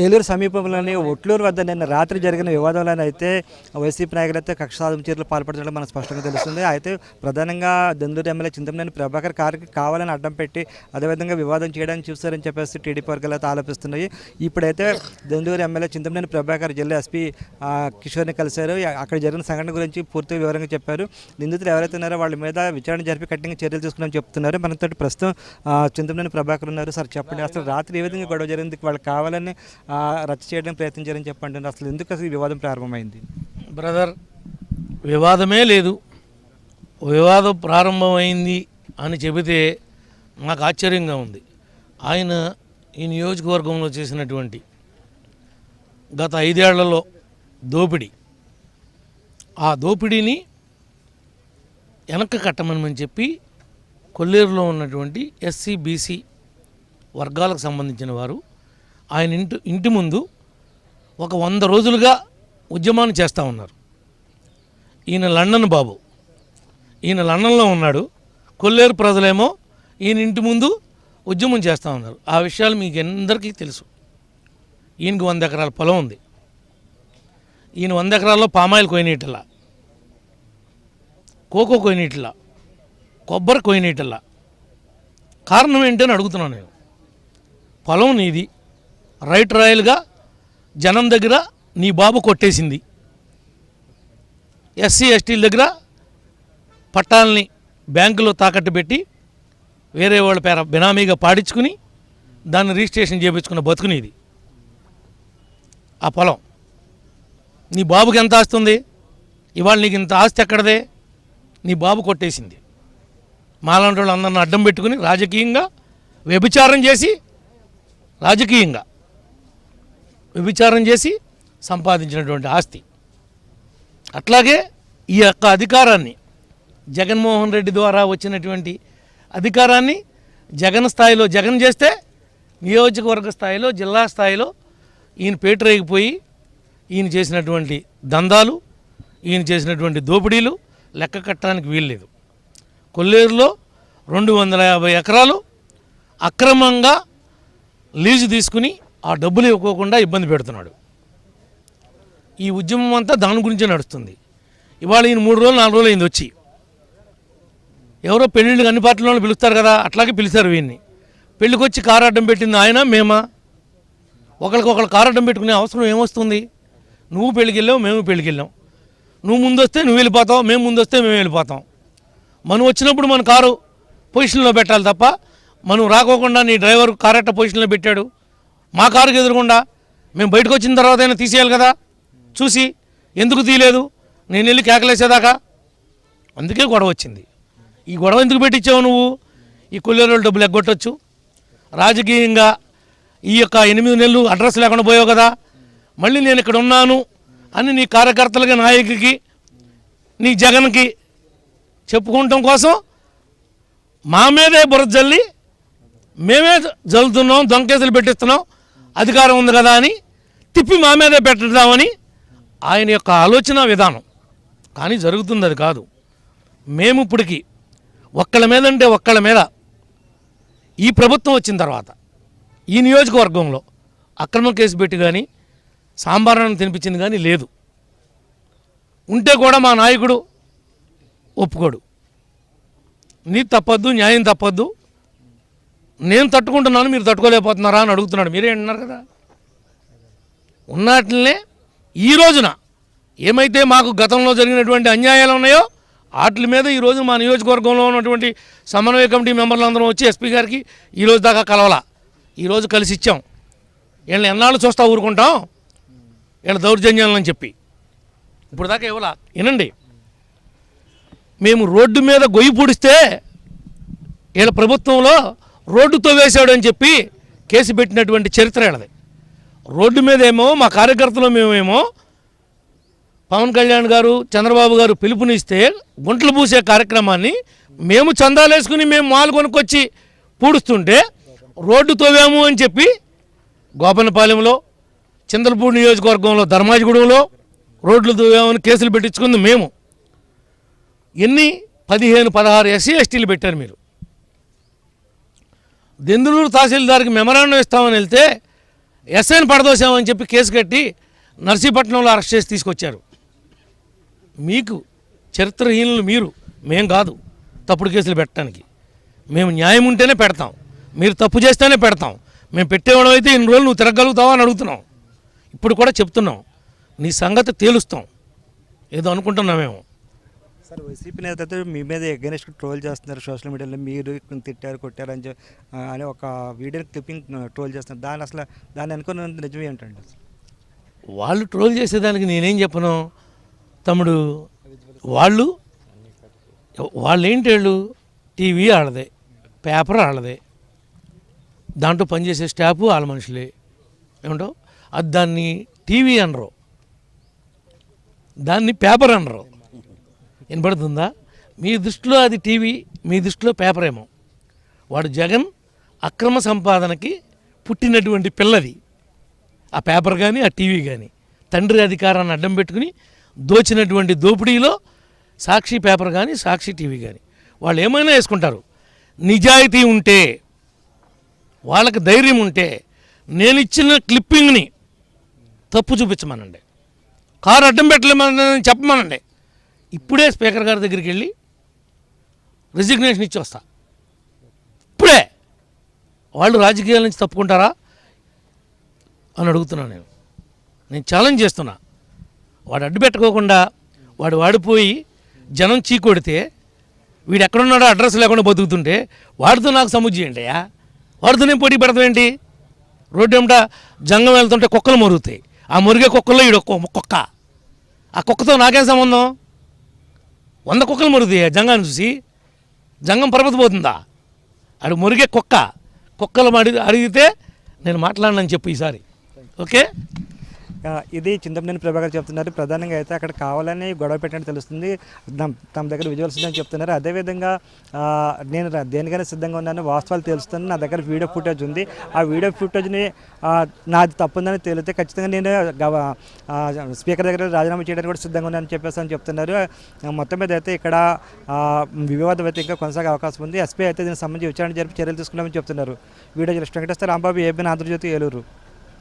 ఏలూరు సమీపంలోని ఒట్లూరు వద్ద నిన్న రాత్రి జరిగిన వివాదంలో అయితే వైసీపీ నాయకులు అయితే కక్ష సాధింపు చర్యలు పాల్పడుతున్నట్లు మనకు స్పష్టంగా తెలుస్తుంది. అయితే ప్రధానంగా దెందులూరు ఎమ్మెల్యే చింతమనేని ప్రభాకర్ కారికి కావాలని అడ్డం పెట్టి అదేవిధంగా వివాదం చేయడానికి చూస్తారని చెప్పేసి టీడీపీ వర్గాలు అయితే ఆలోపిస్తున్నాయి. ఇప్పుడైతే దెందులూరు ఎమ్మెల్యే చింతమనేని ప్రభాకర్ జిల్లా ఎస్పీ కిషోర్ని కలిశారు. అక్కడ జరిగిన సంఘటన గురించి పూర్తి వివరంగా చెప్పారు. నిందితులు ఎవరైతే ఉన్నారో వాళ్ళ మీద విచారణ జరిపి కఠినంగా చర్యలు తీసుకున్నామని చెప్తున్నారు. మనతో ప్రస్తుతం చింతమనేని ప్రభాకర్ ఉన్నారు. సార్ చెప్పండి, అసలు రాత్రి ఏ విధంగా గొడవ జరిగింది? వాళ్ళు కావాలని రచ్చ చేయడానికి ప్రయత్నించారని చెప్పండి. అసలు ఎందుకు అసలు ఈ వివాదం ప్రారంభమైంది? బ్రదర్, వివాదమే లేదు. వివాదం ప్రారంభమైంది అని చెబితే నాకు ఆశ్చర్యంగా ఉంది. ఆయన ఈ నియోజకవర్గంలో చేసినటువంటి గత 5 ఏళ్లలో దోపిడీ, ఆ దోపిడీని వెనక్కి కట్టమని చెప్పి కొల్లేరులో ఉన్నటువంటి ఎస్సీ బీసీ వర్గాలకు సంబంధించిన వారు ఆయన ఇంటి ముందు ఒక 100 రోజులుగా ఉద్యమాన్ని చేస్తూ ఉన్నారు. ఈయన లండన్ బాబు, ఈయన లండన్లో ఉన్నాడు. కొల్లేరు ప్రజలేమో ఈయన ఇంటి ముందు ఉద్యమం చేస్తూ ఉన్నారు. ఆ విషయాలు మీకు అందరికీ తెలుసు. ఈయనకి 100 ఎకరాల పొలం ఉంది. ఈయన 100 ఎకరాల్లో పామాయిల్ కొయ్యనీటల్లా, కోకో కొయ్యనీటల్లా, కొబ్బరి కొయ్యనీటల్లా. కారణం ఏంటని అడుగుతున్నాను నేను. పొలం నీది, రైట్ రాయల్గా జనం దగ్గర నీ బాబు కొట్టేసింది. ఎస్సీ ఎస్టీల దగ్గర పట్టాలని బ్యాంకులో తాకట్టు పెట్టి వేరే వాళ్ళ పేర బినామీగా పాడించుకుని దాన్ని రిజిస్ట్రేషన్ చేయించుకున్న బతుకునేది. ఆ పొలం నీ బాబుకి ఎంత ఆస్తి ఉంది? ఇవాళ నీకు ఇంత ఆస్తి ఎక్కడదే? నీ బాబు కొట్టేసింది. మాలాంటి వాళ్ళు అందరిని అడ్డం పెట్టుకుని రాజకీయంగా వ్యభిచారం చేసి సంపాదించినటువంటి ఆస్తి. అట్లాగే ఈ యొక్క అధికారాన్ని, జగన్మోహన్ రెడ్డి ద్వారా వచ్చినటువంటి అధికారాన్ని జగన్ స్థాయిలో జగన్ చేస్తే, నియోజకవర్గ స్థాయిలో జిల్లా స్థాయిలో ఈయన పేటరేగిపోయి ఈయన చేసినటువంటి దందాలు, ఈయన చేసినటువంటి దోపిడీలు లెక్క కట్టడానికి వీల్లేదు. కొల్లేరులో 250 ఎకరాలు అక్రమంగా లీజు తీసుకుని ఆ డబ్బులు ఇవ్వకోకుండా ఇబ్బంది పెడుతున్నాడు. ఈ ఉద్యమం అంతా దాని గురించే నడుస్తుంది. ఇవాళ ఈయన 3 రోజులు 4 రోజులు అయింది వచ్చి. ఎవరో పెళ్ళిళ్ళకి అన్ని పార్టీలను పిలుస్తారు కదా, అట్లాగే పిలిచారు వీడిని. పెళ్ళికి వచ్చి కారు అడ్డం పెట్టింది ఆయన, మేమా? ఒకరికొకరు కారు అడ్డం పెట్టుకునే అవసరం ఏమొస్తుంది? నువ్వు పెళ్ళికి వెళ్ళావు, మేము పెళ్ళికి వెళ్ళాం. నువ్వు ముందు వస్తే నువ్వు వెళ్ళిపోతావు, మేము ముందు వస్తే మేము వెళ్ళిపోతాం. మనం వచ్చినప్పుడు మన కారు పొజిషన్లో పెట్టాలి తప్ప, మనం రాకోకుండా నీ డ్రైవర్ కారెట్ట పొజిషన్లో పెట్టాడు, మా కారుకి ఎదురుకుండా మేము బయటకు వచ్చిన తర్వాత అయినా తీసేయాలి కదా. చూసి ఎందుకు తీయలేదు? నేను వెళ్ళి కేకలేసేదాకా. అందుకే గొడవ వచ్చింది. ఈ గొడవ ఎందుకు పెట్టించావు నువ్వు? ఈ కొల్లేరు డబ్బులు ఎగ్గొట్టచ్చు. రాజకీయంగా ఈ యొక్క 8 నెలలు అడ్రస్ లేకుండా పోయావు కదా, మళ్ళీ నేను ఇక్కడ ఉన్నాను అని నీ కార్యకర్తలకి, నాయకుడికి, నీ జగన్కి చెప్పుకోవటం కోసం మా మీదే బురద జల్లి మేమే జల్లుతున్నాం, దొంకేసులు పెట్టిస్తున్నాం, అధికారం ఉంది కదా అని తిప్పి మా మీదే పెట్టడామని ఆయన యొక్క ఆలోచన విధానం. కానీ జరుగుతుంది అది కాదు. మేము ఇప్పటికీ ఒక్కళ్ళ మీద అంటే ఒక్కళ్ళ మీద ఈ ప్రభుత్వం వచ్చిన తర్వాత ఈ నియోజకవర్గంలో అక్రమ కేసు పెట్టి కానీ సాంబారాన్ని తినిపించింది కానీ లేదు. ఉంటే కూడా మా నాయకుడు ఒప్పుకోడు. నీతి తప్పొద్దు, న్యాయం తప్పొద్దు, నేను తట్టుకుంటున్నాను మీరు తట్టుకోలేకపోతున్నారా అని అడుగుతున్నాడు. మీరే అంటున్నారు కదా. ఉన్నట్లనే ఈ రోజున ఏమైతే మాకు గతంలో జరిగినటువంటి అన్యాయాలు ఉన్నాయో వాటి మీద ఈరోజు మా నియోజకవర్గంలో ఉన్నటువంటి సమన్వయ కమిటీ మెంబర్లు అందరం వచ్చి ఎస్పీ గారికి ఈరోజు దాకా కలవాలా. ఈరోజు కలిసి ఇచ్చాం. వీళ్ళని ఎన్నాళ్ళు చూస్తా ఊరుకుంటాం వీళ్ళ దౌర్జన్యాలని చెప్పి. ఇప్పుడు దాకా ఇవ్వాలా. వినండి, మేము రోడ్డు మీద గొయ్యి పూడిస్తే వీళ్ళ ప్రభుత్వంలో రోడ్డుతో వేశాడు అని చెప్పి కేసు పెట్టినటువంటి చరిత్ర వీళ్ళది. రోడ్డు మీద ఏమో మా కార్యకర్తలు మేమేమో పవన్ కళ్యాణ్ గారు, చంద్రబాబు గారు పిలుపునిస్తే గుంటలు పూసే కార్యక్రమాన్ని మేము చందాలేసుకుని మేము మాలు కొనుక్కొచ్చి పూడుస్తుంటే రోడ్డు తోవాము అని చెప్పి గోపనపాలెంలో, చింతలపూడి నియోజకవర్గంలో ధర్మాజిగూడెంలో రోడ్లు తోవామని కేసులు పెట్టించుకుంది మేము. ఎన్ని 15-16 ఎస్సీ ఎస్టీలు పెట్టారు మీరు. దెందులూరు తహసీల్దార్కి మెమరాండం ఇస్తామని వెళ్తే ఎస్ఐని పడదోసామని చెప్పి కేసు కట్టి నర్సీపట్నంలో అరెస్ట్ చేసి తీసుకొచ్చారు. మీకు చరిత్రహీనులు మీరు, మేం కాదు తప్పుడు కేసులు పెట్టడానికి. మేము న్యాయం ఉంటేనే పెడతాం, మీరు తప్పు చేస్తేనే పెడతాం. మేము పెట్టేవాడు అయితే ఇన్ని రోజులు నువ్వు తిరగలుగుతావా అని అడుగుతున్నాం. ఇప్పుడు కూడా చెప్తున్నాం, నీ సంగతి తేలుస్తాం. ఏదో అనుకుంటున్నామేమో. సార్, వైసీపీ నేతతో మీ మీద ఎగనెస్ట్ ట్రోల్ చేస్తున్నారు సోషల్ మీడియాలో. మీరు తిట్టారు కొట్టారు అని ఒక వీడియో క్లిప్పింగ్ ట్రోల్ చేస్తున్నారు. దాన్ని అనుకున్న నిజమే ఏంటండి? వాళ్ళు ట్రోల్ చేసేదానికి నేనేం చెప్పను తమ్ముడు. వాళ్ళు ఏంటి, వాళ్ళు టీవీ ఆడదే, పేపర్ ఆడదే, దాంట్లో పనిచేసే స్టాఫ్ వాళ్ళ మనుషులే. ఏమంటావు? అది దాన్ని టీవీ అనరు, దాన్ని పేపర్ అనరు. వినపడుతుందా? మీ దృష్టిలో అది టీవీ, మీ దృష్టిలో పేపర్ ఏమో. వాడు జగన్ అక్రమ సంపాదనకి పుట్టినటువంటి పిల్లది ఆ పేపర్ కానీ ఆ టీవీ కానీ. తండ్రి అధికారాన్ని అడ్డం పెట్టుకుని దోచినటువంటి దోపిడీలో సాక్షి పేపర్ కానీ సాక్షి టీవీ కానీ వాళ్ళు ఏమైనా వేసుకుంటారు. నిజాయితీ ఉంటే, వాళ్ళకి ధైర్యం ఉంటే నేను ఇచ్చిన క్లిప్పింగ్ని తప్పు చూపించమనండి, కారు అడ్డం పెట్టలేమని చెప్పమనండి. ఇప్పుడే స్పీకర్ గారి దగ్గరికి వెళ్ళి రిజిగ్నేషన్ ఇచ్చి వస్తా. ఇప్పుడే. వాళ్ళు రాజకీయాల నుంచి తప్పుకుంటారా అని అడుగుతున్నాను. నేను ఛాలెంజ్ చేస్తున్నా. వాడు అడ్డు పెట్టుకోకుండా వాడు వాడిపోయి జనం చీకొడితే, వీడు ఎక్కడున్నాడో అడ్రస్ లేకుండా బతుకుతుంటే వాడితో నాకు సముజ్జి ఏంటయ్యా? వాడితో నేను పోటీ పెడతామేంటి? రోడ్డు ఏమిట జంగం వెళ్తుంటే కుక్కలు మొరుగుతాయి. ఆ మురిగే కుక్కల్లో ఈడు కుక్క. ఆ కుక్కతో నాకేం సంబంధం? 100 కుక్కలు మురుగుతాయి జంగాన్ని చూసి. జంగం పరపతి పోతుందా? అది మురిగే కుక్కలు అడిగితే నేను మాట్లాడనని చెప్పు ఈసారి. ఓకే. ఇది చింతమనేని ప్రభాకర్ చెప్తున్నారు. ప్రధానంగా అయితే అక్కడ కావాలని గొడవ పెట్టినట్టు తెలుస్తుంది. తమ దగ్గర విజువల్స్ ఉందని చెప్తున్నారు. అదేవిధంగా నేను దేనికైనా సిద్ధంగా ఉన్నాను, వాస్తవాలు తెలుస్తాను, నా దగ్గర వీడియో ఫుటేజ్ ఉంది. ఆ వీడియో ఫుటేజ్ని నాది తప్పుందని తేలితే ఖచ్చితంగా నేను స్పీకర్ దగ్గర రాజీనామా చేయడానికి కూడా సిద్ధంగా ఉన్నానని చెప్పేసి అని చెప్తున్నారు. మొత్తం మీద అయితే ఇక్కడ వివాదం అయితే ఇంకా కొనసాగే అవకాశం ఉంది. ఎస్పీ అయితే దీనికి సంబంధించి విచారణ జరిపి చర్యలు తీసుకున్నామని చెప్తున్నారు. Video journalist Venkateswara Rambabu, ABN Andhrajyothi, Eluru.